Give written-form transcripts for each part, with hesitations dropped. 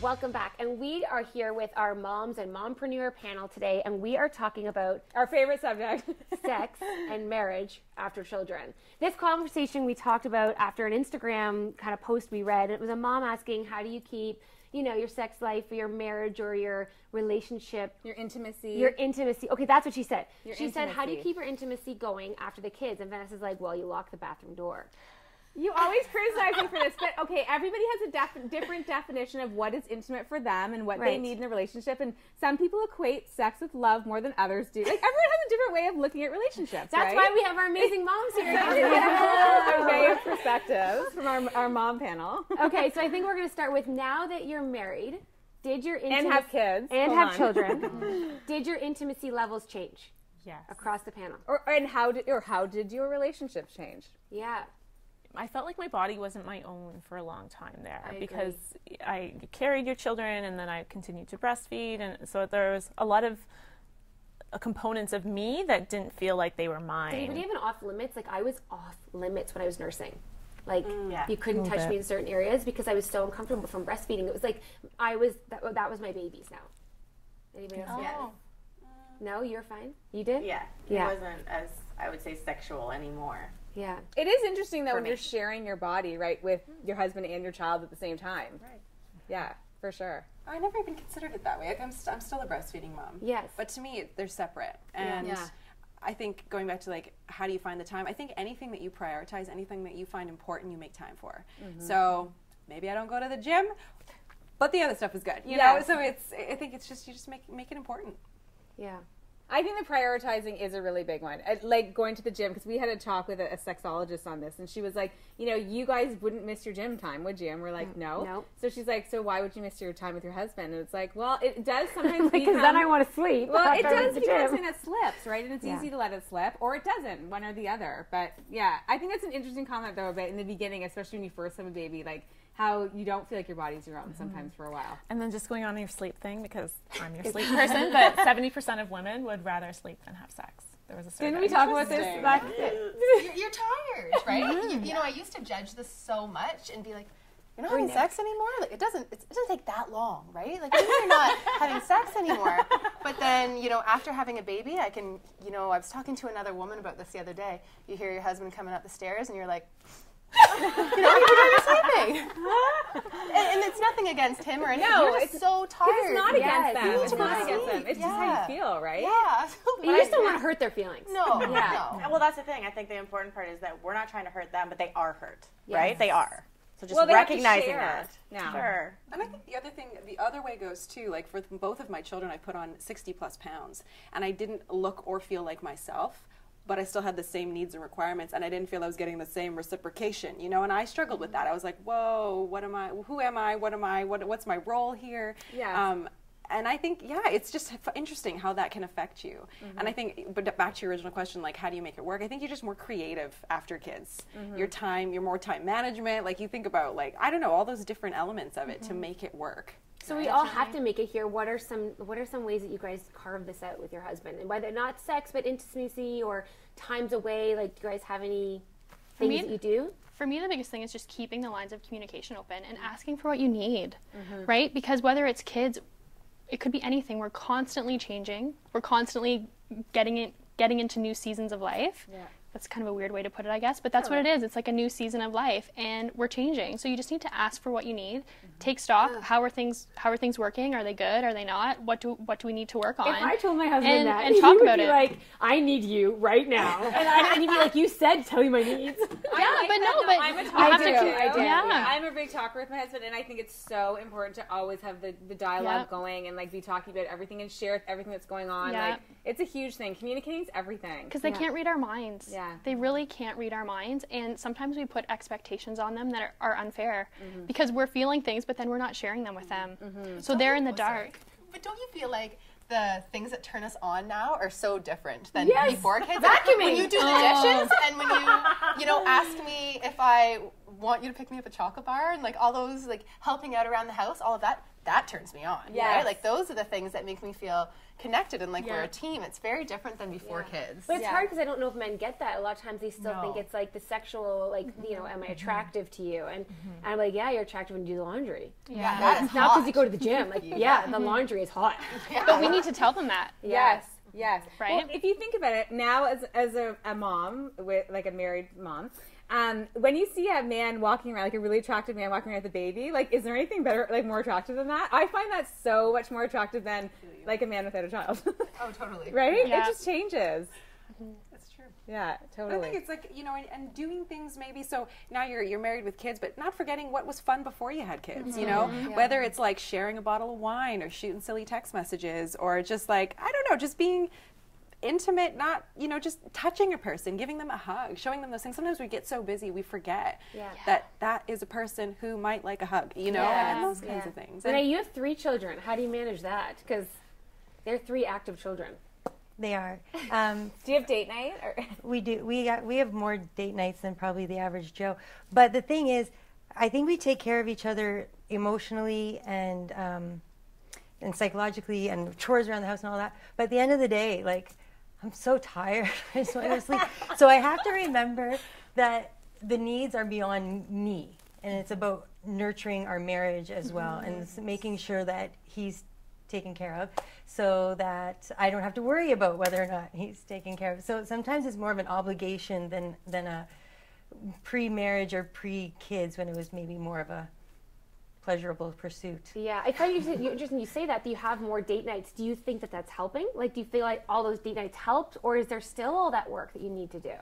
welcome back. And we are here with our moms and mompreneur panel today, and we are talking about our favorite subject, sex and marriage after children. This conversation we talked about after an Instagram kind of post we read. It was a mom asking, how do you keep, you know, your sex life or your marriage or your relationship, your intimacy. Okay, that's what she said. She said, how do you keep your intimacy going after the kids? And Vanessa's like, well, you lock the bathroom door. You always criticize me for this, but okay, everybody has a different definition of what is intimate for them and what they need in a relationship, and some people equate sex with love more than others do. Like, everyone has a different way of looking at relationships. That's why we have our amazing moms here. A array of perspectives from our mom panel. Okay, so I think we're going to start with, now that you're married, did your and have kids and have children, did your intimacy levels change? Yes. Across the panel. How did your relationship change? Yeah. I felt like my body wasn't my own for a long time there because I carried your children and then I continued to breastfeed, and so there was a lot of components of me that didn't feel like they were mine. Did anybody have an off limits? Like, I was off limits when I was nursing. Like, you couldn't touch me in certain areas because I was so uncomfortable from breastfeeding. It was like that was my babies now. Anybody else? Oh. No, you're fine? You did? Yeah. It wasn't as, I would say, sexual anymore. Yeah. It is interesting, though, when you're sharing your body, right, with your husband and your child at the same time. Right. Yeah, for sure. I never even considered it that way. Like, I'm still a breastfeeding mom. Yes. But to me, they're separate. And I think going back to, like, how do you find the time? I think anything that you prioritize, anything that you find important, you make time for. So maybe I don't go to the gym, but the other stuff is good. You know? So I think it's just, you just make it important. Yeah. I think the prioritizing is a really big one. Like going to the gym, because we had a talk with a sexologist on this, and she was like, you know, you guys wouldn't miss your gym time, would you? And we're like, no. So she's like, so why would you miss your time with your husband? And it's like, well, it does sometimes because then I want to sleep. Well, it does become something that slips, right? And it's easy to let it slip, or it doesn't, one or the other. But yeah, I think that's an interesting comment, though, about in the beginning, especially when you first have a baby, like, how you don't feel like your body's your own sometimes for a while. And then just going on your sleep thing, because I'm your sleep person, but 70% of women would rather sleep than have sex. There was a survey. Didn't we talk about this? You're tired, right? You know, I used to judge this so much and be like, you're not having sex anymore? Like, it doesn't take that long, right? Like, maybe you're not having sex anymore. But then, you know, after having a baby, I can, you know, I was talking to another woman about this the other day. You hear your husband coming up the stairs and you're like, you know, you're sleeping. And it's nothing against him or anything. No, you're just so tired. It's not against them. You need It's to go not to against sleep. them. It's just how you feel, right? Yeah. You just don't want to hurt their feelings. No. Well, that's the thing. I think the important part is that we're not trying to hurt them, but they are hurt, right? They are. So just recognizing that. Now. Sure. And I think the other way goes too, like for both of my children, I put on 60 plus pounds, and I didn't look or feel like myself, but I still had the same needs and requirements, and I didn't feel I was getting the same reciprocation, you know, and I struggled with that. I was like, whoa, what am I, who am I, what am I, what's my role here? Yeah. And I think, it's just interesting how that can affect you. And I think, but back to your original question, like, how do you make it work? I think you're just more creative after kids. Your more time management, like, you think about, like, I don't know, all those different elements of it to make it work. So we all have to make it here. What are some ways that you guys carve this out with your husband? And whether not sex, but intimacy or times away, like, do you guys have any things that you do? For me, the biggest thing is just keeping the lines of communication open and asking for what you need, right? Because whether it's kids, it could be anything. We're constantly changing. We're constantly getting into new seasons of life. Yeah. That's kind of a weird way to put it, I guess, but that's what it is. It's like a new season of life, and we're changing. So you just need to ask for what you need. Take stock. How are things working? Are they good? Are they not? What do we need to work on? If I told my husband that, and talk he would about be it. like, I need you right now, and he'd be like, you said, tell me my needs. I'm a talker. I do. Yeah. I'm a big talker with my husband, and I think it's so important to always have the dialogue going and like be talking about everything and share everything that's going on. Like, it's a huge thing. Communicating is everything. Because they can't read our minds. Yeah. They really can't read our minds, and sometimes we put expectations on them that are unfair because we're feeling things, but then we're not sharing them with them. So they're in the dark. But don't you feel like the things that turn us on now are so different than before kids? Vacuuming. When you do the dishes and when you know, ask me if I want you to pick me up a chocolate bar and like all those like helping out around the house, all of that that turns me on. Yes. Right? Like those are the things that make me feel connected and like we're a team. It's very different than before kids. But it's hard because I don't know if men get that. A lot of times they still think it's like the sexual, like, you know, am I attractive to you? And I'm like, yeah, you're attractive when you do the laundry. Yeah, It's not because you go to the gym. Like, the laundry is hot. But we need to tell them that. Yes. Yes. Right? Well, if you think about it, now as a mom, with like a married mom, when you see a man walking around, like a really attractive man walking around with a baby, like, is there anything better, like, more attractive than that? I find that so much more attractive than, like, a man without a child. Oh, totally. Right? Yeah. It just changes. That's true. Yeah, totally. I think it's like, you know, and doing things maybe, so now you're married with kids, but not forgetting what was fun before you had kids, you know? Whether it's like sharing a bottle of wine or shooting silly text messages or just like, I don't know, just being intimate, not, you know, just touching a person, giving them a hug, showing them those things. Sometimes we get so busy we forget that is a person who might like a hug, you know, and those kinds of things. And you have 3 children. How do you manage that? Because they're 3 active children. They are. Do you have date night? Or? We do. We have more date nights than probably the average Joe. But the thing is, I think we take care of each other emotionally and psychologically and chores around the house and all that. But at the end of the day, like, I'm so tired. I just want to sleep. So I have to remember that the needs are beyond me. And it's about nurturing our marriage as well and making sure that he's taken care of so that I don't have to worry about whether or not he's taken care of. So sometimes it's more of an obligation than a pre-marriage or pre-kids when it was maybe more of a pleasurable pursuit. Yeah, I find you say that you have more date nights. Do you think that that's helping? Like, do you feel like all those date nights helped, or is there still all that work that you need to do?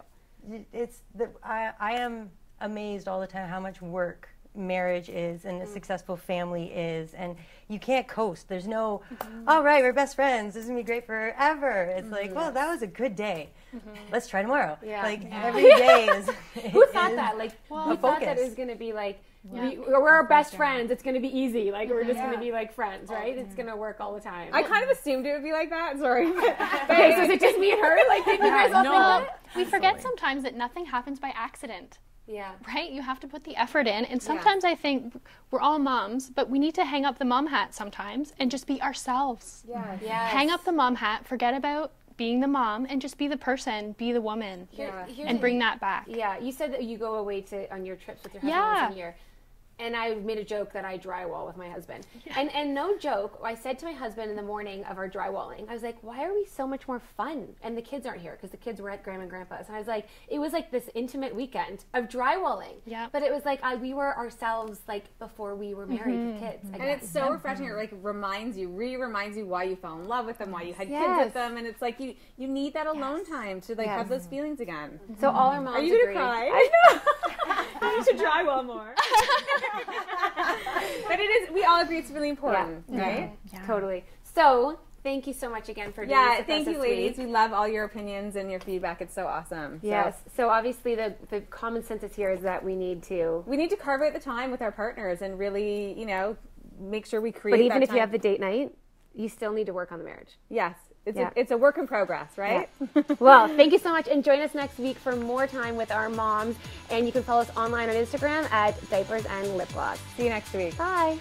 I am amazed all the time how much work marriage is and a successful family is, and you can't coast. There's no, all right, we're best friends, this is gonna be great forever. It's like, well, that was a good day. Let's try tomorrow. Every day is. Who thought that? Like, who thought that it was gonna be like, we're our best friends, it's gonna be easy, like we're just gonna be like friends, right? It's gonna work all the time. I kind of assumed it would be like that. Sorry. Okay, so is it just me and her? Like, did you guys all think that? We forget sometimes that nothing happens by accident. Yeah. Right? You have to put the effort in. And sometimes I think we're all moms, but we need to hang up the mom hat sometimes and just be ourselves. Yeah. Yes. Hang up the mom hat, forget about being the mom, and just be the person, be the woman, and bring that back. Yeah. You said that you go away on your trips with your husband once a year. And I made a joke that I drywall with my husband. And no joke, I said to my husband in the morning of our drywalling, I was like, why are we so much more fun? And the kids aren't here because the kids were at Grandma and Grandpa's. And I was like, it was like this intimate weekend of drywalling. Yeah. But it was like we were ourselves like before we were married with kids. And it's so refreshing. It like reminds you why you fell in love with them, why you had kids with them. And it's like you need that alone time to like have those feelings again. So all our moms Are you agree. Gonna cry? I know. You need to drywall more. But it is, we all agree it's really important, right? Yeah. Totally. So, thank you so much again for doing this with thank us you, this ladies. week. We love all your opinions and your feedback. It's so awesome. Yes. So obviously the common census here is that we need to carve out the time with our partners and really, you know, make sure we create. But even if time. you have the date night, you still need to work on the marriage. Yes. It's a work in progress, right? Yeah. Well, thank you so much, and join us next week for more time with our moms. And you can follow us online on Instagram at Diapers and Lip Gloss. See you next week. Bye.